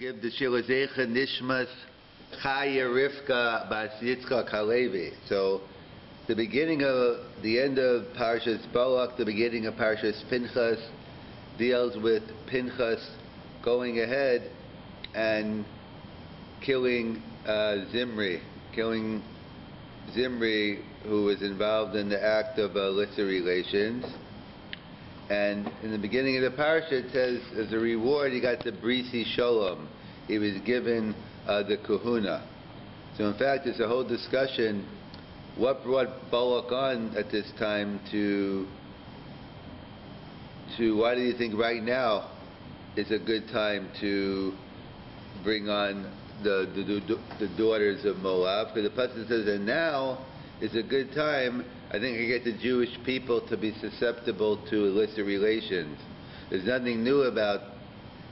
give the Shilazecha Nishma-s Chaya Rivka Bas Yitzchak Halevi. So the beginning of the end of Parshas Balak, the beginning of Parshas Pinchas deals with Pinchas going ahead and killing Zimri, who was involved in the act of illicit relations. And in the beginning of the parsha, it says, as a reward, he got the Brisi Sholom. He was given the kahuna. So in fact, there's a whole discussion, what brought Balak on at this time to why do you think right now is a good time to bring on the daughters of Moab? Because the passage says, and now is a good time, I think, to get the Jewish people to be susceptible to illicit relations. There's nothing new about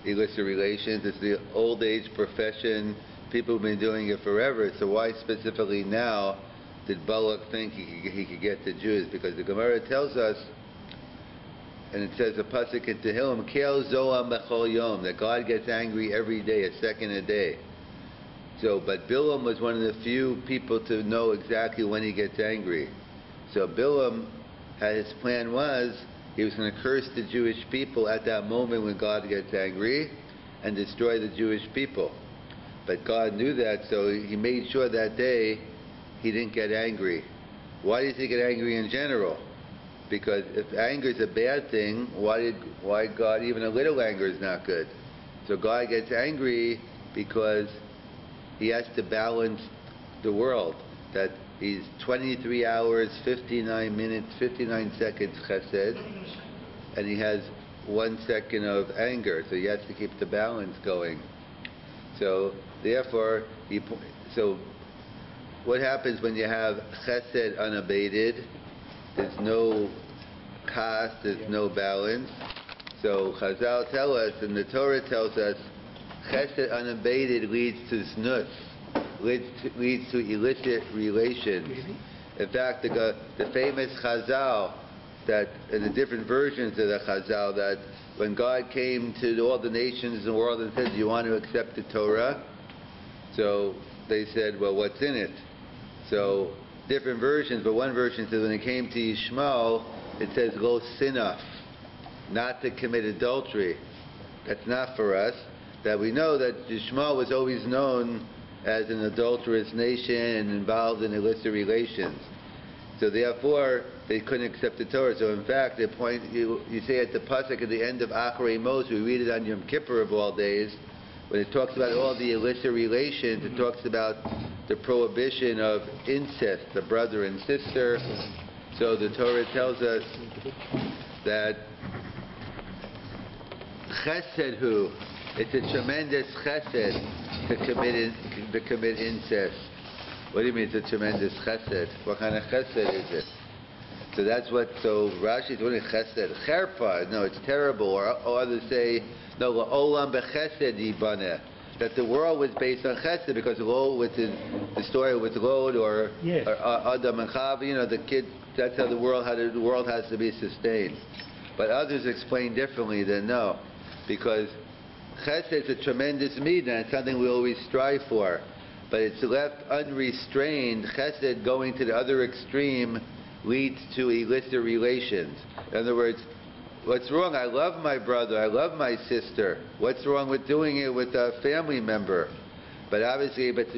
illicit relations. It's the old age profession. People have been doing it forever. So why specifically now did Balak think he could get the Jews? Because the Gemara tells us, and it says a pasuk in Tehillim, Kel Zoam Bechol Yom, that God gets angry every day, a second a day. So, but Bilam was one of the few people to know exactly when he gets angry. So Bilam, his plan was, he was going to curse the Jewish people at that moment when God gets angry and destroy the Jewish people. But God knew that, so he made sure that day he didn't get angry. Why did he get angry in general? Because if anger is a bad thing, why God, even a little anger is not good. So God gets angry because he has to balance the world. That he's 23 hours, 59 minutes, 59 seconds chesed, and he has 1 second of anger. So he has to keep the balance going. So therefore, so what happens when you have chesed unabated? There's no kas, there's no balance. So Chazal tell us, and the Torah tells us, chesed unabated leads to znus, leads to illicit relations. In fact, the famous Chazal, that in the different versions of the Chazal, that when God came to all the nations in the world and said, do you want to accept the Torah? So they said, well, what's in it? So different versions, but one version says when it came to Yishmael, it says lo sinaf, not to commit adultery. That's not for us. That we know that Yishmael was always known as an adulterous nation and involved in illicit relations. So therefore, they couldn't accept the Torah. So in fact, the point you say at the pasuk at the end of Acharei Mos, we read it on Yom Kippur of all days, when it talks about all the illicit relations, it talks about the prohibition of incest, the brother and sister. So the Torah tells us that chesed hu, it's a tremendous chesed to commit incest. What do you mean it's a tremendous chesed? What kind of chesed is it? So that's what, so Rashi is doing chesed. Cherpa, no, it's terrible. Or others say, no, olam bechesed yibaneh. That the world was based on chesed, because with the story with Lod or Adam and Chava, the kid, that's how the world has to be sustained. But others explain differently than no, because chesed is a tremendous midah, and it's something we always strive for. But it's left unrestrained. Chesed going to the other extreme leads to illicit relations. In other words, what's wrong? I love my brother, I love my sister. What's wrong with doing it with a family member? But obviously, but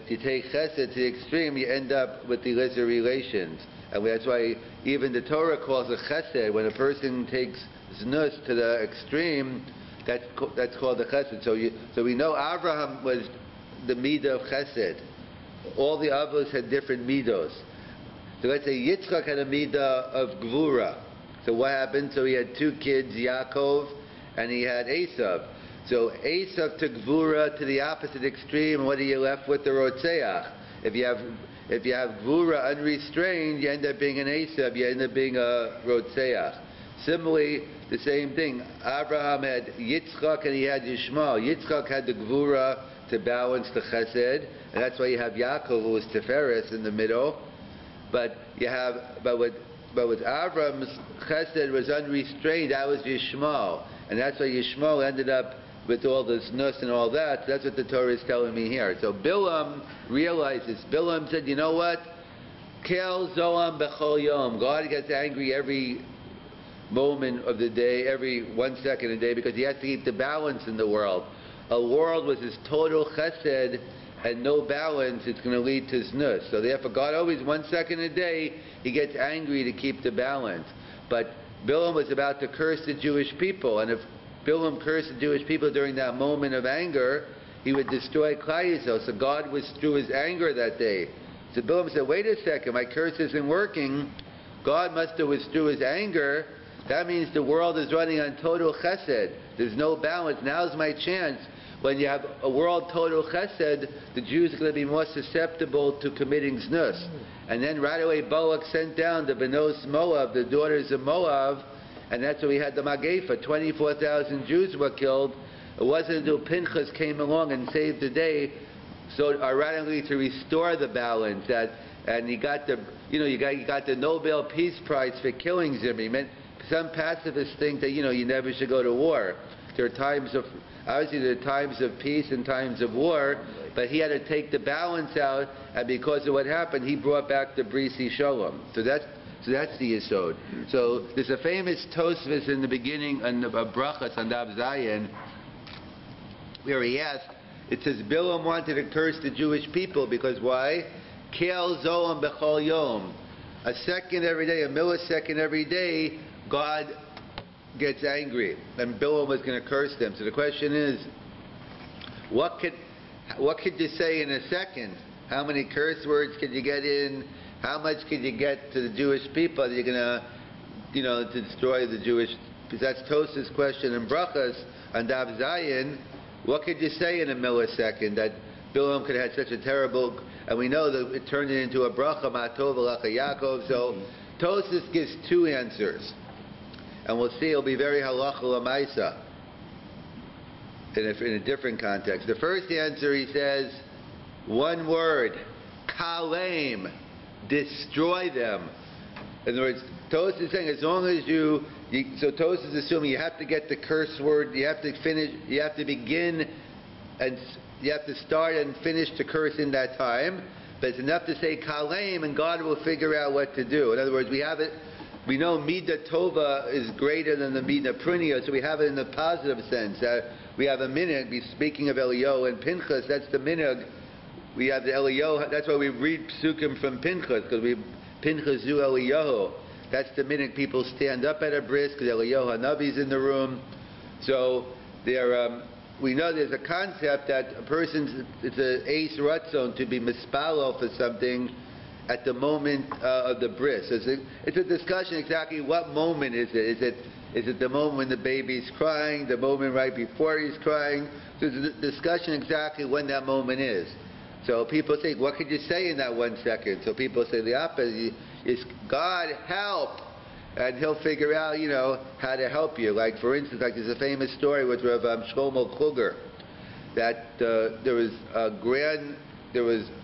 you take chesed to the extreme, you end up with illicit relations. And that's why even the Torah calls it chesed. When a person takes znus to the extreme, that's called the chesed. So we know Abraham was the midah of chesed. All the avos had different midos. So let's say Yitzchak had a midah of gvura. So what happened? So he had two kids, Yaakov, and he had Esav. So Esav took gvura to the opposite extreme, and what are you left with? The rotzeach. If you have gvura unrestrained, you end up being an Esav, you end up being a rotzeach. Similarly, the same thing. Abraham had Yitzchak and he had Yishmael. Yitzchak had the gvura to balance the chesed, and that's why you have Yaakov, who was Tiferes in the middle. But with Avram's chesed was unrestrained. That was Yishmael, and that's why Yishmael ended up with all this nus and all that. That's what the Torah is telling me here. So Bilam realizes. Bilam said, you know what? Kel zoam bechol yom. God gets angry every moment of the day, every 1 second a day, because he has to keep the balance in the world. A world with his total chesed and no balance, it's going to lead to znus. So therefore, God always 1 second a day, he gets angry to keep the balance. But Bilam was about to curse the Jewish people, and if Bilam cursed the Jewish people during that moment of anger, he would destroy Klal Yisrael. So God withdrew his anger that day. So Bilam said, wait a second, my curse isn't working. God must have withdrew his anger. That means the world is running on total chesed. There's no balance. Now's my chance. When you have a world total chesed, the Jews are going to be more susceptible to committing znus. And then right away Balak sent down the Benos Moab, the daughters of Moab, and that's why we had the Magefa. 24,000 Jews were killed. It wasn't until Pinchas came along and saved the day, so ironically to restore the balance. And he got the, you got the Nobel Peace Prize for killing Zimri. Some pacifists think that you never should go to war. There are times of times of peace and times of war, but he had to take the balance out, and because of what happened, he brought back the Brisi Shalom. So that's the Yesod. So there's a famous Tosfos in the beginning of Brachas on Daf Zayin, where he asked, it says Bilam wanted to curse the Jewish people because why? Kel zoam bechol yom. A second every day, a millisecond every day, God gets angry, and Bilam was going to curse them. So the question is, what could you say in a second? How many curse words could you get in? How much could you get to the Jewish people that you're going to, to destroy the Jewish? Because that's Tos's question in Brachas on Daf Zayin. What could you say in a millisecond that Bilam could have had such a terrible? And we know that it turned it into a bracha matov alacha Yaakov. So Tosfos gives two answers, and we'll see it'll be very halacha l'maisa in a different context. The first answer, he says, one word, kalem, destroy them. In other words, Tosfos is saying as long as so Tosfos is assuming you have to get the curse word, you have to finish, you have to begin, and you have to start and finish the curse in that time. But it's enough to say kalem, and God will figure out what to do. In other words, we have it. We know Midah Tova is greater than the Midah Prunia, so we have it in the positive sense. We have a minhag. Speaking of Eliyahu and Pinchas, that's the minhag. We have the Eliyahu. That's why we read psukim from Pinchas, because Pinchas zu Eliyahu. That's the minhag. People stand up at a bris because Eliyahu Hanavi's in the room. So we know there's a concept that a person's, it's an eis ratzon to be mispalel for something at the moment of the bris. It's a discussion exactly what moment is it. Is it the moment when the baby's crying, the moment right before he's crying? So it's a discussion exactly when that moment is. So people say, what could you say in that 1 second? So people say the opposite is, God help! And he'll figure out, how to help you. Like, for instance, there's a famous story with Rav Shlomo Kluger, that there was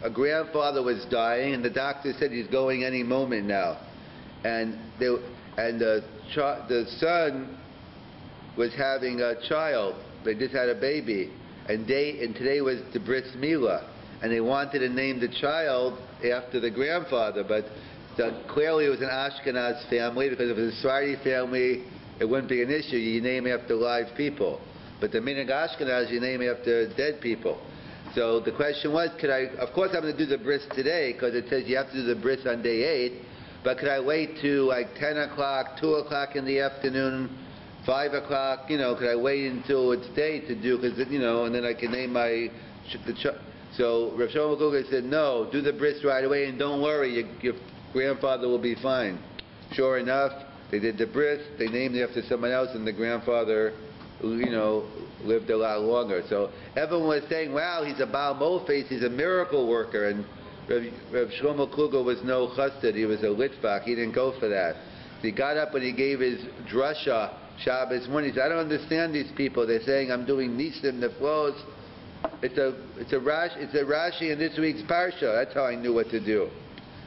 a grandfather was dying, and the doctor said he's going any moment now. And the son was having a child. They just had a baby, and today was the bris milah, and they wanted to name the child after the grandfather, but clearly it was an Ashkenaz family, because if it was a Sephardi family, it wouldn't be an issue. You name after live people. But the minhag Ashkenaz, you name after dead people. So the question was, of course I'm going to do the bris today, because it says you have to do the bris on day 8, but could I wait to like 10 o'clock, 2 o'clock in the afternoon, 5 o'clock, could I wait until it's day to do, because, and then I can name so Rav Shlomo Kluger said, no, do the bris right away, and don't worry, your grandfather will be fine. Sure enough, they did the bris, they named it after someone else, and the grandfather, lived a lot longer. So everyone was saying, wow, he's a Baal Mofes, he's a miracle worker, and Rav Shlomo Kluger was no chassid, he was a litvak, he didn't go for that. So he got up and he gave his drasha Shabbos morning. He said, I don't understand these people, they're saying I'm doing nisim, neflos. It's a Rashi in this week's parsha. That's how I knew what to do.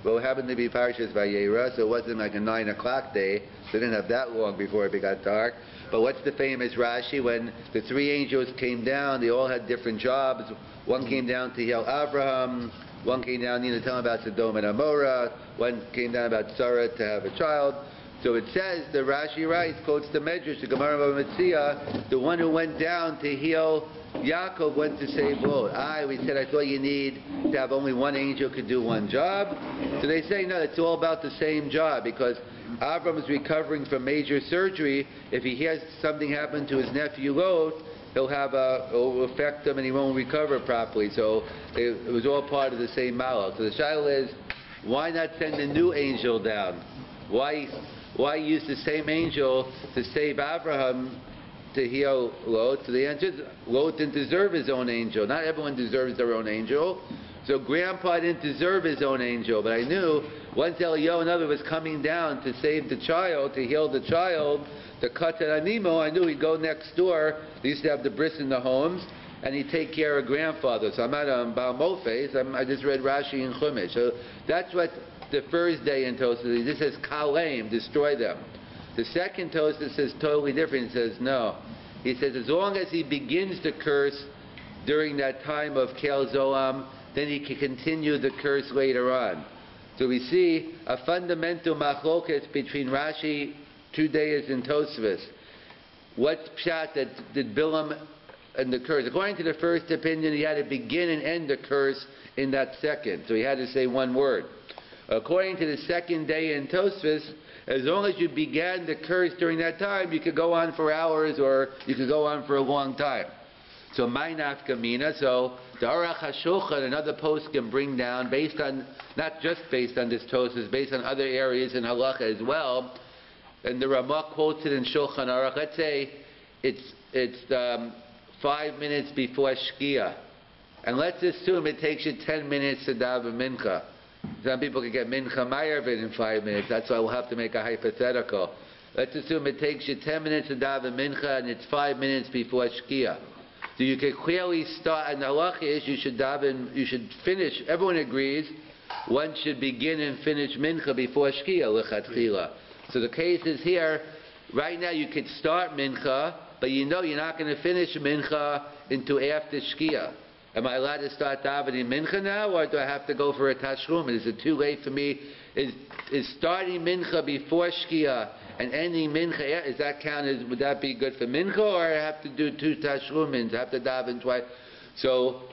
Well, it happened to be Parshas Vayera, so it wasn't like a 9 o'clock day. So it didn't have that long before it got dark. But what's the famous Rashi? When the three angels came down, they all had different jobs. One came down to heal Abraham. One came down to tell him about Sodom and Amorah. One came down about Sarah to have a child. So it says, the Rashi writes, quotes the Medrash, the Gemara of Metzia, the one who went down to heal Yaakov went to save Lot. We said, I thought you need to have only one angel could do one job. So they say, no, it's all about the same job, because Avram is recovering from major surgery. If he hears something happen to his nephew Lot, it'll affect him and he won't recover properly. So it was all part of the same malach. So the shaila is, why not send a new angel down? Why use the same angel to save Abraham to heal Lot? So the answer is, Lot didn't deserve his own angel. Not everyone deserves their own angel. So Grandpa didn't deserve his own angel. But I knew once Eliyahu another was coming down to save the child, to heal the child, the Katan Animo, I knew he'd go next door. They used to have the bris in the homes, and he'd take care of grandfather. So I'm not on Baal Mofes. I just read Rashi and Chumash. So that's what the first day in Tosafos. This says Kalem, destroy them. The second Tosafos says totally different. He says no. He says as long as he begins to curse during that time of Kel Zoam, then he can continue the curse later on. So we see a fundamental machlokas between Rashi, 2 days in Tosafos. What's pshat that did Bilam and the curse? According to the first opinion, he had to begin and end the curse in that second. So he had to say one word. According to the second day in Tosafos, as long as you began the curse during that time, you could go on for hours or you could go on for a long time. So my nafkamina, so the Aruch HaShulchan, another post can bring down, based on, not just based on this Tosafos, based on other areas in halacha as well, and the Ramah quotes it in Shulchan Aruch. Let's say it's 5 minutes before Shkia, and let's assume it takes you 10 minutes to daven mincha. Some people can get mincha ma'arvin in 5 minutes. That's why we'll have to make a hypothetical. Let's assume it takes you 10 minutes to daven mincha, and it's 5 minutes before Shkia. So you can clearly start, and the halacha is you should finish, everyone agrees, one should begin and finish mincha before Shkia, lechatchila. So the case is here, right now you could start mincha, but you know you're not going to finish mincha until after Shkia. Am I allowed to start davening mincha now, or do I have to go for a tashlumin? Is it too late for me? Is starting mincha before Shkia and ending mincha, is that counted? Would that be good for mincha, or I have to do 2 tashlumins? I have to daven twice. So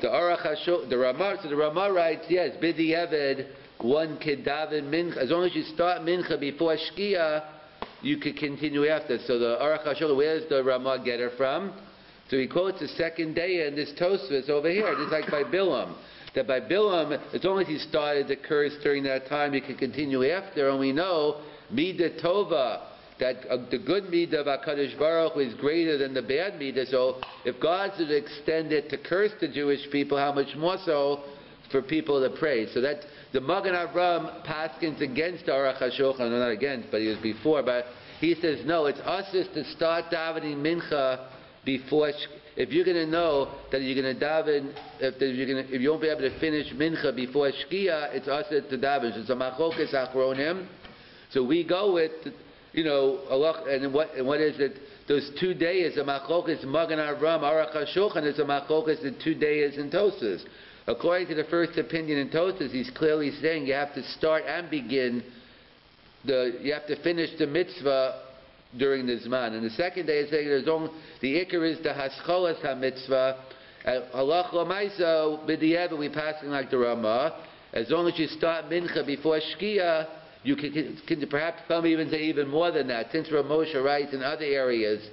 the Aruch HaShulchan, the Ramah writes, yes, bidi eved, one could daven mincha as long as you start mincha before Shkia. You could continue after. So the Aruch HaShulchan, where does the Ramah get it from? So he quotes the second day in this Tosafos over here. This is like by Bilam. That by Bilam, as long as he started the curse during that time, he could continue after. And we know, Midah Tova, that the good Midah of HaKadosh Baruch Hu is greater than the bad Midah. So if God should extend it to curse the Jewish people, how much more so for people to pray? So that the Magen Avram paskins against Aruch HaShulchan, no, not against, but he was before. But he says, no, it's us to start davening mincha before. If you're going to know that you're going to daven, if you won't be able to finish mincha before Shkia, it's us to daven. So it's a machlokas achronim. So we go with, Allah, and what is it? Those 2 days, a machlokas Magen Avram, Aruch HaShulchan is a machlokas the 2 days in Tosafos. According to the first opinion in Tosafos, he's clearly saying you have to start and begin, you have to finish the mitzvah during the Zman. And the second day is saying the Iker is the Hascholas HaMitzvah. Halach L'maisa, b'di'evet, we passing like the Ramah. As long as you start mincha before Shkia, you can perhaps some even say even more than that. Since Rav Moshe writes in other areas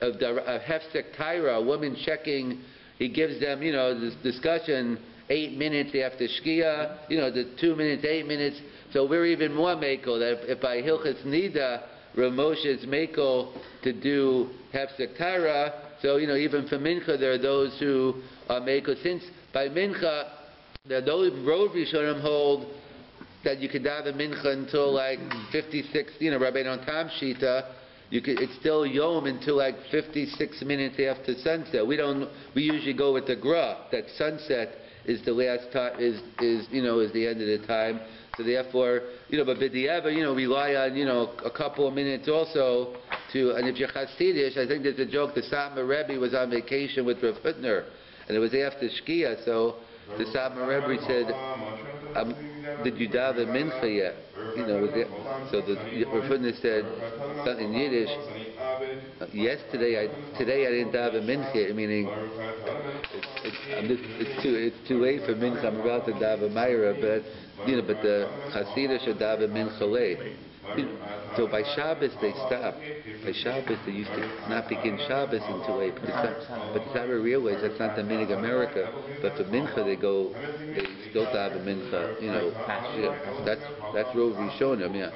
of Hefsek Taira, a woman checking, he gives them, this discussion, 8 minutes after Shkia, the 2 minutes, 8 minutes. So we're even more makel, that if by Hilchas Nida, Rav Moshe is makel to do Hefsek Taira, so, even for Mincha, there are those who are makel. Since by Mincha, those Rov Rishonim hold that you could daven Mincha until like 56, Rabbi Tam Shita, it's still Yom until like 56 minutes after sunset. We usually go with the Gra, that sunset is the last time, is the end of the time. So therefore, but b'di'ever, rely on, a couple of minutes also to, and if you're Hasidish, I think there's a joke, the Satmar Rebbe was on vacation with Rav Hutner, and it was after Shkia, so the Satmar Rebbe said, did you daven mincha yet? So the Rav Hutner said, in Yiddish, today I didn't daven mincha, meaning it's too late for mincha. I'm about to daven Meira, but the Hasidish should daven mincha late. So by Shabbos they stopped. By Shabbos they used to not begin Shabbos until late. But the Sabbath realized that's not the minig America. But for mincha they still daven mincha. That's Rov Rishonim, yeah.